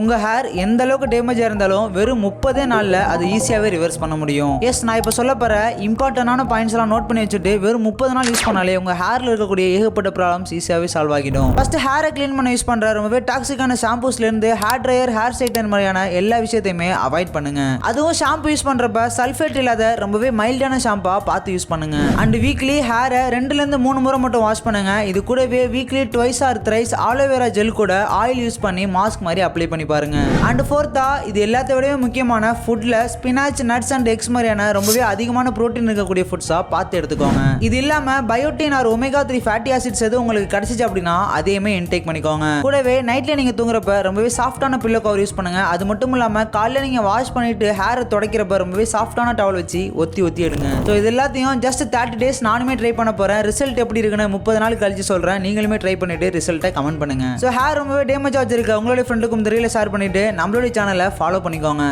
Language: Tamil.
உங்க ஹேர் எந்த அளவுக்கு டேமேஜ் இருந்தாலும் வெறும் 30 நாள்ல அது ஈஸியாவே ரிவர்ஸ் பண்ண முடியும். எஸ், நான் இப்ப சொல்ல போற இம்பார்ட்டன்டான பாயிண்ட்ஸ் எல்லாம் நோட் பண்ணி வச்சுட்டு வெறும் 30 நாள் யூஸ் பண்ணாலே உங்க ஹேர்ல இருக்கக்கூடிய ஏகப்பட்ட ப்ராப்ளம்ஸ் ஈஸியாவே சால்வ் ஆகிடும். ஃபர்ஸ்ட் ஹேரை க்ளீன் பண்ண யூஸ் பண்ற ரொம்பவே டாக்ஸிக்கான ஷாம்பூஸ்ல இருந்து ஹேர் ட்ரையர், ஹேர் ஸ்ட்ரைட்னர் மாதிரியான எல்லா விஷயத்தையுமே அவாய்ட் பண்ணுங்க. அதுவும் ஷாம்பு யூஸ் பண்றப்ப சல்ஃபேட் இல்லாத ரொம்பவே மைல்டான ஷாம்பா பார்த்து யூஸ் பண்ணுங்க. அண்ட் வீக்லி ஹேரை 2 ல இருந்து 3 முறை மட்டும் வாஷ் பண்ணுங்க. இது கூடவே weekly twice or thrice aloe vera gel கூட ஆயில் யூஸ் பண்ணி மாஸ்க் மாதிரி அப்ளை பண்ணி பாருங்க. அண்ட் ஃபோர்த்தா, இது எல்லாத்த விட முக்கியமான ஃபுட்ல ஸ்பினாச், நட்ஸ் அண்ட் எக்ஸ் மாதிரியான ரொம்பவே அதிகமான புரோட்டீன் இருக்கக்கூடிய ஃபுட்ஸா பார்த்து எடுத்துக்கோங்க. இது இல்லாம biotin or omega 3 fatty acids எதுவும் உங்களுக்கு கிடைச்சிச்சு அப்படின்னா அதையுமே இன்டேக் பண்ணிக்கோங்க. கூடவே நைட்ல நீங்க தூங்குறப்ப ரொம்பவே சாஃப்டான பில்லோ கவர் யூஸ் பண்ணுங்க. அது மட்டும் இல்லாம காலையில நீங்க வாஷ் பண்ணிட்டு ஹேரை துடைக்கிறப்ப ரொம்பவே சாஃப்டான டவல் வச்சு ஒத்தி ஒத்தி எடுங்க. ஸோ இது எல்லாத்தையும் ஜஸ்ட் 30 டேஸ் நானுமே ட்ரை பண்ண போறேன். ரிசல்ட் எப்படி இருக்குன்னு 30 நாள் கழிச்சு சொல்றேன். நீங்களுமே ட்ரை பண்ணிட்டு ரிசல்ட்டை கமெண்ட் பண்ணுங்க. ஸோ ஹேர் ரொம்பவே டேமேஜ் ஆச்சிருக்க உங்களுடைய ஃப்ரெண்டுக்கும் தெரியல ஷேர் பண்ணிட்டு நம்மளுடைய சேனலை ஃபாலோ பண்ணிக்கோங்க.